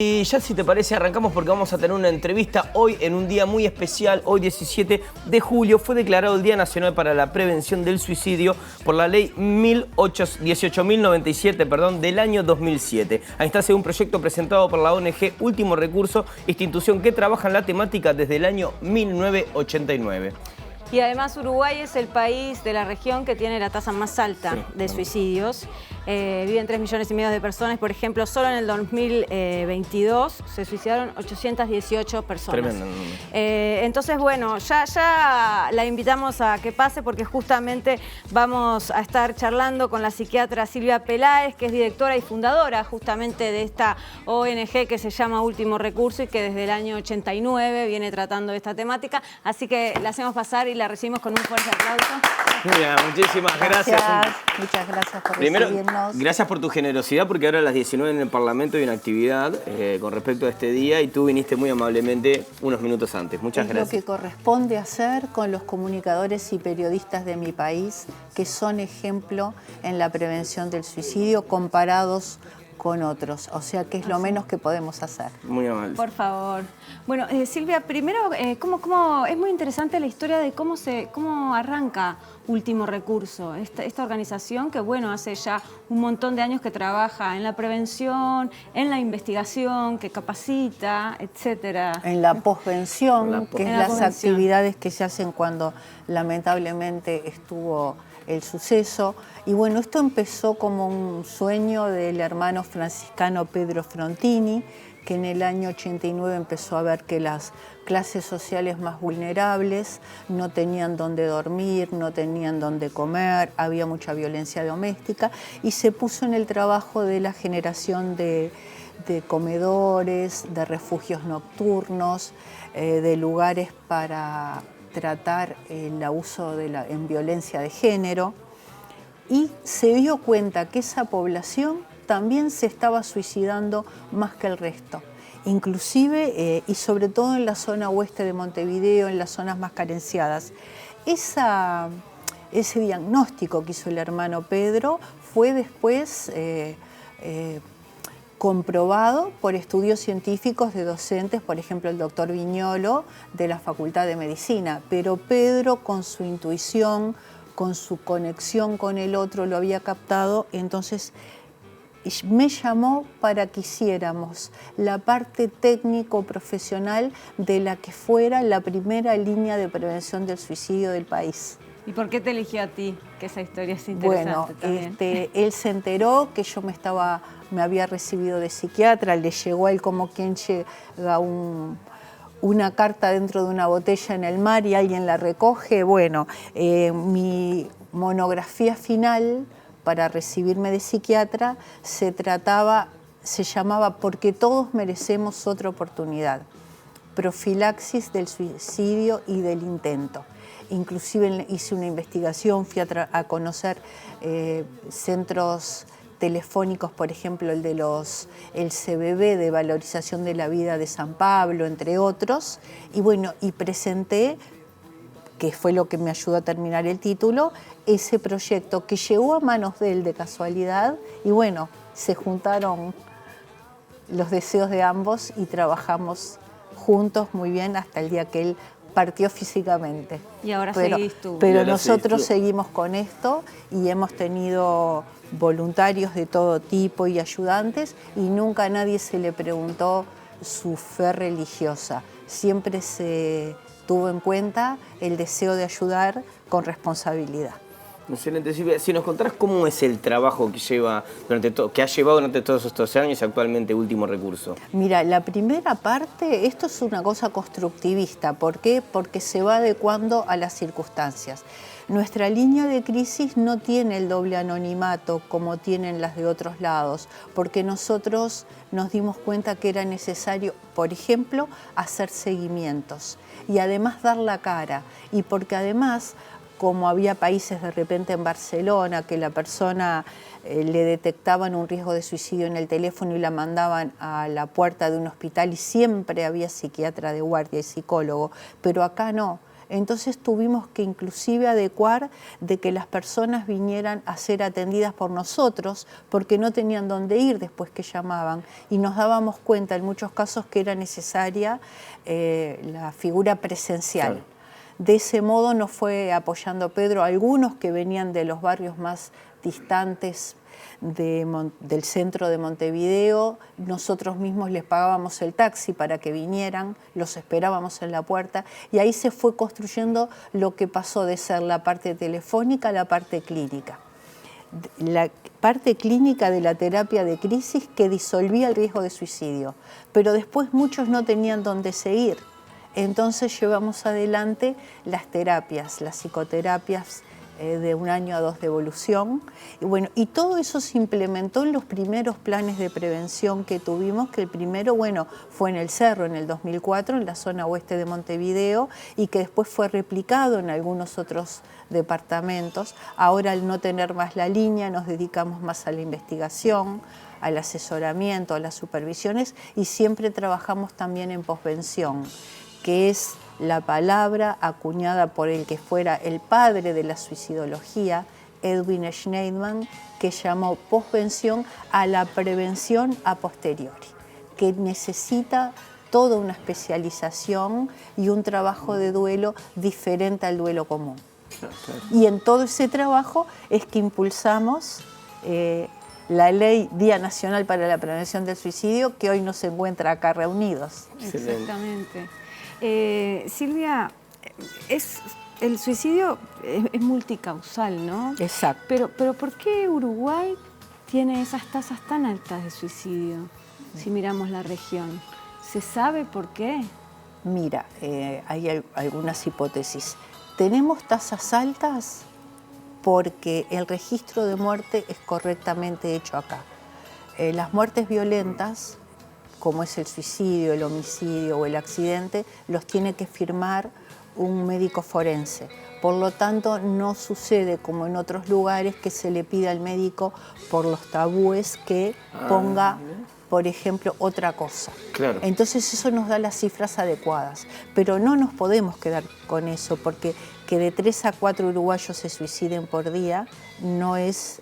Y ya si te parece arrancamos porque vamos a tener una entrevista hoy en un día muy especial. Hoy 17 de julio fue declarado el Día Nacional para la Prevención del Suicidio por la ley 18.097 del año 2007. Ahí está un proyecto presentado por la ONG Último Recurso, institución que trabaja en la temática desde el año 1989. Y además Uruguay es el país de la región que tiene la tasa más alta de suicidios. Viven 3,5 millones de personas. Por ejemplo, solo en el 2022 se suicidaron 818 personas. Tremendo. Entonces, bueno, ya la invitamos a que pase porque justamente vamos a estar charlando con la psiquiatra Silvia Peláez, que es directora y fundadora justamente de esta ONG que se llama Último Recurso y que desde el año 89 viene tratando esta temática. Así que la hacemos pasar y la recibimos con un fuerte aplauso. Muy bien, muchísimas gracias. Muchas gracias por Primero, recibirnos. gracias por tu generosidad porque ahora a las 19 en el Parlamento hay una actividad con respecto a este día y tú viniste muy amablemente unos minutos antes. Muchas gracias. Es lo que corresponde hacer con los comunicadores y periodistas de mi país, que son ejemplo en la prevención del suicidio comparados con otros, o sea que es lo menos que podemos hacer. Muy amable. Por favor. Bueno, Silvia, primero, ¿cómo es muy interesante la historia de cómo arranca Último Recurso, esta organización que, bueno, hace ya un montón de años que trabaja en la prevención, en la investigación, que capacita, etcétera. En la posvención, que es las actividades que se hacen cuando lamentablemente estuvo el suceso. Y bueno, esto empezó como un sueño del hermano franciscano Pedro Frontini, que en el año 89 empezó a ver que las clases sociales más vulnerables no tenían dónde dormir, no tenían dónde comer, había mucha violencia doméstica y se puso en el trabajo de la generación de comedores, de refugios nocturnos, de lugares para tratar el abuso en violencia de género, y se dio cuenta que esa población también se estaba suicidando más que el resto, inclusive y sobre todo en la zona oeste de Montevideo, en las zonas más carenciadas. Ese diagnóstico que hizo el hermano Pedro fue después comprobado por estudios científicos de docentes, por ejemplo el doctor Viñolo de la Facultad de Medicina, pero Pedro con su intuición, con su conexión con el otro lo había captado, entonces me llamó para que hiciéramos la parte técnico-profesional de la que fuera la primera línea de prevención del suicidio del país. ¿Y por qué te eligió a ti? Que esa historia es interesante también. Él se enteró que yo me había recibido de psiquiatra, le llegó a él como quien llega una carta dentro de una botella en el mar y alguien la recoge. Bueno, mi monografía final para recibirme de psiquiatra se llamaba Porque todos merecemos otra oportunidad, profilaxis del suicidio y del intento. Inclusive hice una investigación, fui a conocer centros telefónicos, por ejemplo el CBB de Valorización de la Vida de San Pablo, entre otros, y bueno, y presenté, que fue lo que me ayudó a terminar el título, ese proyecto que llegó a manos de él de casualidad, y bueno, se juntaron los deseos de ambos y trabajamos juntos muy bien hasta el día que él partió físicamente. Y ahora seguís tú. Pero nosotros seguimos con esto y hemos tenido voluntarios de todo tipo y ayudantes y nunca a nadie se le preguntó su fe religiosa. Siempre se tuvo en cuenta el deseo de ayudar con responsabilidad. Excelente, Silvia. Si nos contás cómo es el trabajo que ha llevado durante todos estos años y actualmente Último Recurso. Mira, la primera parte, esto es una cosa constructivista. ¿Por qué? Porque se va adecuando a las circunstancias. Nuestra línea de crisis no tiene el doble anonimato como tienen las de otros lados, porque nosotros nos dimos cuenta que era necesario, por ejemplo, hacer seguimientos y además dar la cara. Y porque además, como había países de repente en Barcelona que la persona le detectaban un riesgo de suicidio en el teléfono y la mandaban a la puerta de un hospital y siempre había psiquiatra de guardia y psicólogo, pero acá no. Entonces tuvimos que inclusive adecuar de que las personas vinieran a ser atendidas por nosotros porque no tenían dónde ir después que llamaban, y nos dábamos cuenta en muchos casos que era necesaria la figura presencial. Claro. De ese modo nos fue apoyando Pedro, algunos que venían de los barrios más distantes del centro de Montevideo. Nosotros mismos les pagábamos el taxi para que vinieran, los esperábamos en la puerta, y ahí se fue construyendo lo que pasó de ser la parte telefónica a la parte clínica. La parte clínica de la terapia de crisis que disolvía el riesgo de suicidio, pero después muchos no tenían dónde seguir. Entonces llevamos adelante las terapias, las psicoterapias de 1 año a 2 de evolución. Y bueno, y todo eso se implementó en los primeros planes de prevención que tuvimos, que el primero, bueno, fue en el Cerro en el 2004, en la zona oeste de Montevideo, y que después fue replicado en algunos otros departamentos. Ahora, al no tener más la línea, nos dedicamos más a la investigación, al asesoramiento, a las supervisiones, y siempre trabajamos también en posvención, que es la palabra acuñada por el que fuera el padre de la suicidología, Edwin Schneidman, que llamó posvención a la prevención a posteriori, que necesita toda una especialización y un trabajo de duelo diferente al duelo común. Y en todo ese trabajo es que impulsamos la Ley Día Nacional para la Prevención del Suicidio, que hoy nos encuentra acá reunidos. Exactamente. Silvia, el suicidio es multicausal, ¿no? Exacto. Pero ¿por qué Uruguay tiene esas tasas tan altas de suicidio, si miramos la región? ¿Se sabe por qué? Mira, hay algunas hipótesis. Tenemos tasas altas porque el registro de muerte es correctamente hecho acá. Las muertes violentas, como es el suicidio, el homicidio o el accidente, los tiene que firmar un médico forense. Por lo tanto, no sucede como en otros lugares que se le pide al médico por los tabúes que ponga, por ejemplo, otra cosa. Claro. Entonces eso nos da las cifras adecuadas, pero no nos podemos quedar con eso, porque que de 3 a 4 uruguayos se suiciden por día no es...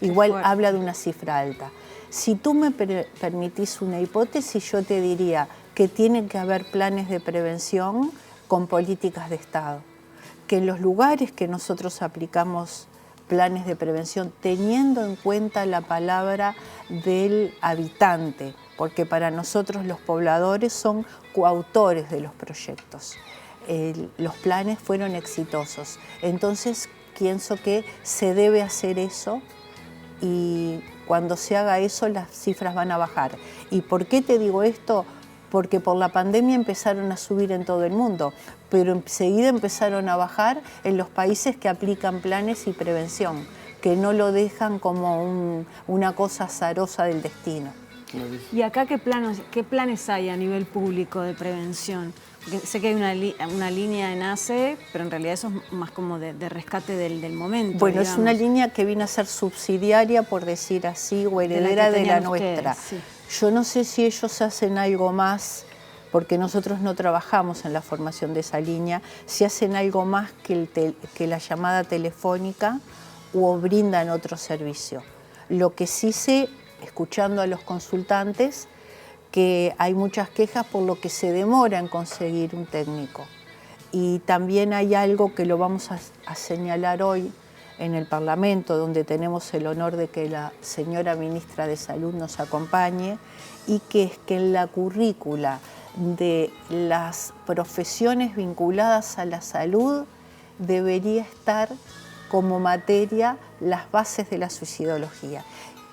igual habla de una cifra alta. Si tú me permitís una hipótesis, yo te diría que tienen que haber planes de prevención con políticas de Estado, que en los lugares que nosotros aplicamos planes de prevención, teniendo en cuenta la palabra del habitante, porque para nosotros los pobladores son coautores de los proyectos. Los planes fueron exitosos, entonces pienso que se debe hacer eso, y cuando se haga eso las cifras van a bajar. ¿Y por qué te digo esto? Porque por la pandemia empezaron a subir en todo el mundo, pero enseguida empezaron a bajar en los países que aplican planes y prevención, que no lo dejan como una cosa azarosa del destino. ¿Y acá qué planes hay a nivel público de prevención? Porque sé que hay una línea en ACE, pero en realidad eso es más como de rescate del momento. Bueno, digamos. Es una línea que viene a ser subsidiaria, por decir así, o heredera de la nuestra. Sí. Yo no sé si ellos hacen algo más, porque nosotros no trabajamos en la formación de esa línea, si hacen algo más que la llamada telefónica o brindan otro servicio. Lo que sí sé, escuchando a los consultantes, que hay muchas quejas por lo que se demora en conseguir un técnico. Y también hay algo que lo vamos a señalar hoy en el Parlamento, donde tenemos el honor de que la señora ministra de Salud nos acompañe, y que es que en la currícula de las profesiones vinculadas a la salud debería estar como materia las bases de la suicidología.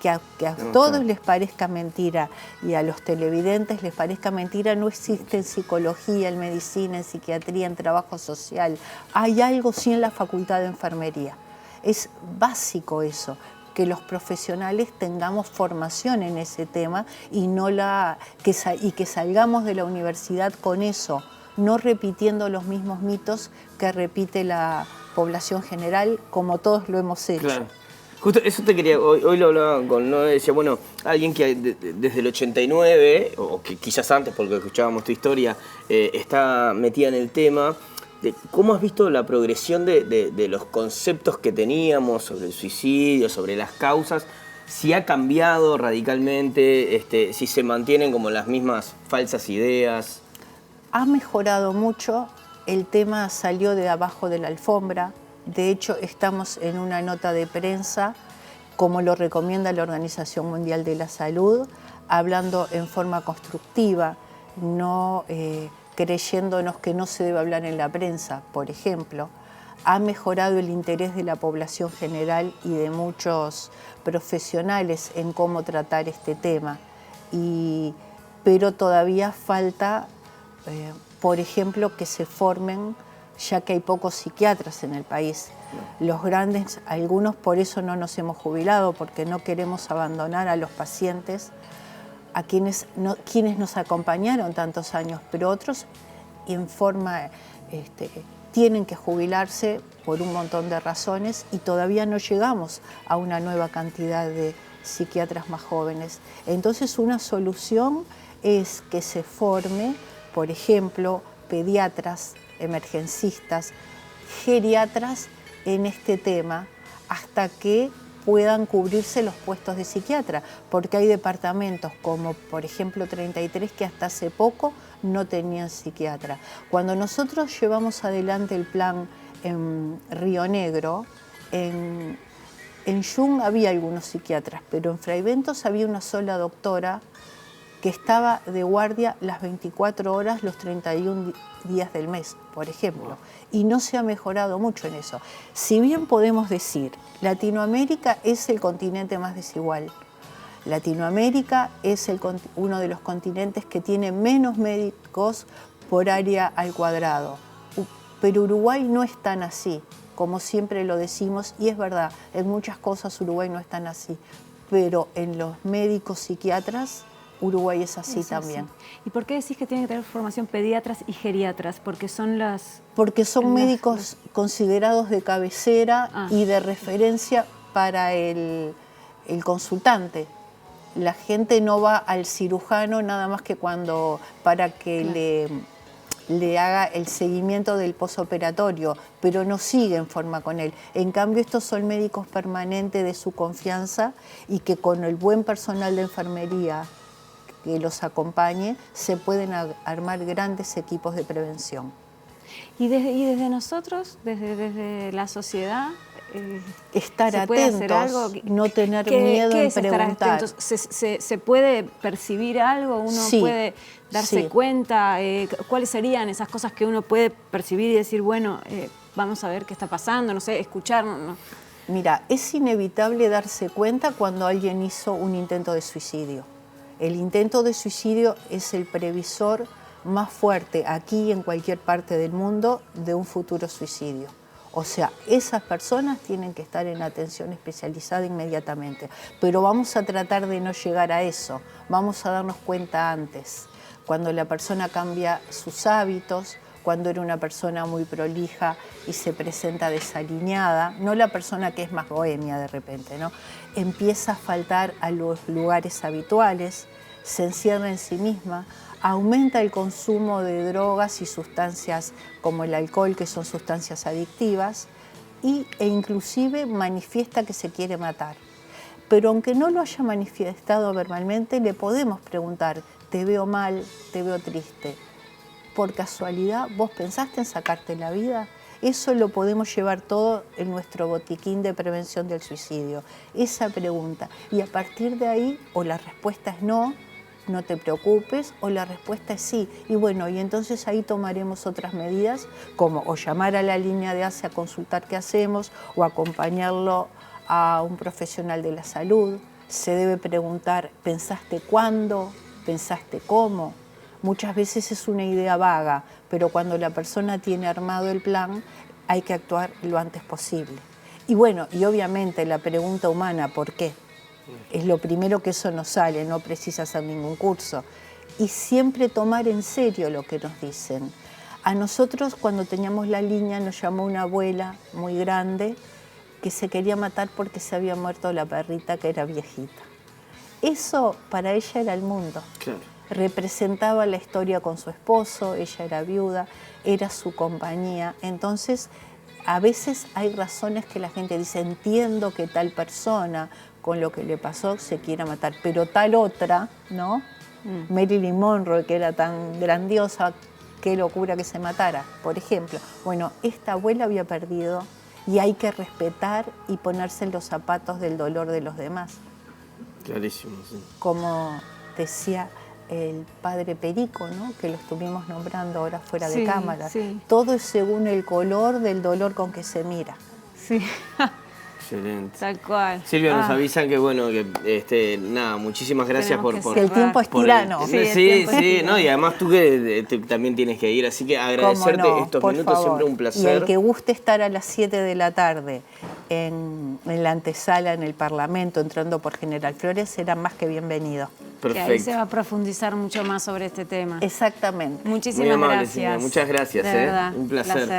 Que a todos les parezca mentira y a los televidentes les parezca mentira, no existe en psicología, en medicina, en psiquiatría, en trabajo social. Hay algo sí en la facultad de enfermería. Es básico eso, que los profesionales tengamos formación en ese tema y que salgamos de la universidad con eso, no repitiendo los mismos mitos que repite la población general, como todos lo hemos hecho. Claro. Justo eso te quería, hoy lo hablaba con Noé, decía, bueno, alguien que desde el 89, o que quizás antes, porque escuchábamos tu historia, está metida en el tema, cómo has visto la progresión de los conceptos que teníamos sobre el suicidio, sobre las causas, si ha cambiado radicalmente, si se mantienen como las mismas falsas ideas. Ha mejorado mucho, el tema salió de abajo de la alfombra, de hecho estamos en una nota de prensa, como lo recomienda la Organización Mundial de la Salud, hablando en forma constructiva, no creyéndonos que no se debe hablar en la prensa, por ejemplo. Ha mejorado el interés de la población general y de muchos profesionales en cómo tratar este tema, pero todavía falta, por ejemplo, que se formen, ya que hay pocos psiquiatras en el país. Los grandes, algunos por eso no nos hemos jubilado, porque no queremos abandonar a los pacientes, a quienes nos acompañaron tantos años, pero otros en forma, tienen que jubilarse por un montón de razones y todavía no llegamos a una nueva cantidad de psiquiatras más jóvenes. Entonces una solución es que se forme, por ejemplo, pediatras, emergencistas, geriatras en este tema hasta que puedan cubrirse los puestos de psiquiatra, porque hay departamentos como por ejemplo 33 que hasta hace poco no tenían psiquiatra. Cuando nosotros llevamos adelante el plan en Río Negro, en Yung había algunos psiquiatras, pero en Fray Bentos había una sola doctora que estaba de guardia las 24 horas, los 31 días del mes, por ejemplo. Y no se ha mejorado mucho en eso. Si bien podemos decir, Latinoamérica es el continente más desigual. Latinoamérica es uno de los continentes que tiene menos médicos por área al cuadrado. Pero Uruguay no es tan así, como siempre lo decimos, y es verdad, en muchas cosas Uruguay no es tan así. Pero en los médicos psiquiatras, Uruguay es así también. ¿Y por qué decís que tienen que tener formación pediatras y geriatras? Porque son médicos considerados de cabecera y de referencia para el consultante. La gente no va al cirujano nada más que para que le haga el seguimiento del posoperatorio, pero no sigue en forma con él. En cambio, estos son médicos permanentes de su confianza y que con el buen personal de enfermería que los acompañe, se pueden armar grandes equipos de prevención. Y desde nosotros, desde la sociedad, estar atentos, no tener miedo en preguntar. ¿Se puede percibir algo? ¿Uno puede darse cuenta? ¿Cuáles serían esas cosas que uno puede percibir y decir, bueno, vamos a ver qué está pasando, no sé, escuchar? No. Mira, es inevitable darse cuenta cuando alguien hizo un intento de suicidio. El intento de suicidio es el previsor más fuerte aquí y en cualquier parte del mundo de un futuro suicidio. O sea, esas personas tienen que estar en atención especializada inmediatamente. Pero vamos a tratar de no llegar a eso. Vamos a darnos cuenta antes. Cuando la persona cambia sus hábitos, cuando era una persona muy prolija y se presenta desalineada, no la persona que es más bohemia de repente, ¿no? Empieza a faltar a los lugares habituales, se encierra en sí misma, aumenta el consumo de drogas y sustancias como el alcohol, que son sustancias adictivas, e inclusive manifiesta que se quiere matar. Pero aunque no lo haya manifestado verbalmente, le podemos preguntar, te veo mal, te veo triste. ¿Por casualidad vos pensaste en sacarte la vida? Eso lo podemos llevar todo en nuestro botiquín de prevención del suicidio. Esa pregunta. Y a partir de ahí, o la respuesta es no te preocupes, o la respuesta es sí. Y bueno, y entonces ahí tomaremos otras medidas, como o llamar a la línea de ACE a consultar qué hacemos, o acompañarlo a un profesional de la salud. Se debe preguntar, ¿pensaste cuándo? ¿Pensaste cómo? Muchas veces es una idea vaga, pero cuando la persona tiene armado el plan, hay que actuar lo antes posible. Y bueno, y obviamente la pregunta humana, ¿por qué? Es lo primero que eso nos sale, no precisa hacer ningún curso. Y siempre tomar en serio lo que nos dicen. A nosotros, cuando teníamos la línea, nos llamó una abuela muy grande que se quería matar porque se había muerto la perrita, que era viejita. Eso para ella era el mundo. Claro. representaba la historia con su esposo, ella era viuda, era su compañía. Entonces, a veces hay razones que la gente dice, entiendo que tal persona con lo que le pasó se quiera matar, pero tal otra, ¿no? Marilyn Monroe, que era tan grandiosa, qué locura que se matara, por ejemplo. Bueno, esta abuela había perdido y hay que respetar y ponerse en los zapatos del dolor de los demás. Clarísimo, sí. Como decía el padre Perico, ¿no? Que lo estuvimos nombrando ahora fuera de cámara. Sí. Todo es según el color del dolor con que se mira. Sí. Excelente. Tal cual. Silvia, nos avisan que, bueno, que nada, muchísimas gracias Tenemos por... Que el tiempo es por tirano. Sí, sí, no, y además tú que también tienes que ir, así que agradecerte Cómo no, estos por minutos, favor. siempre un Y placer. el que guste estar a las 7 de la tarde en la antesala, en el Parlamento, entrando por General Flores, será más que bienvenido. Que ahí se Perfecto. va a profundizar mucho más sobre este tema. Exactamente. Muchísimas Muy amable, gracias. Silvia, muchas gracias, De verdad, un placer.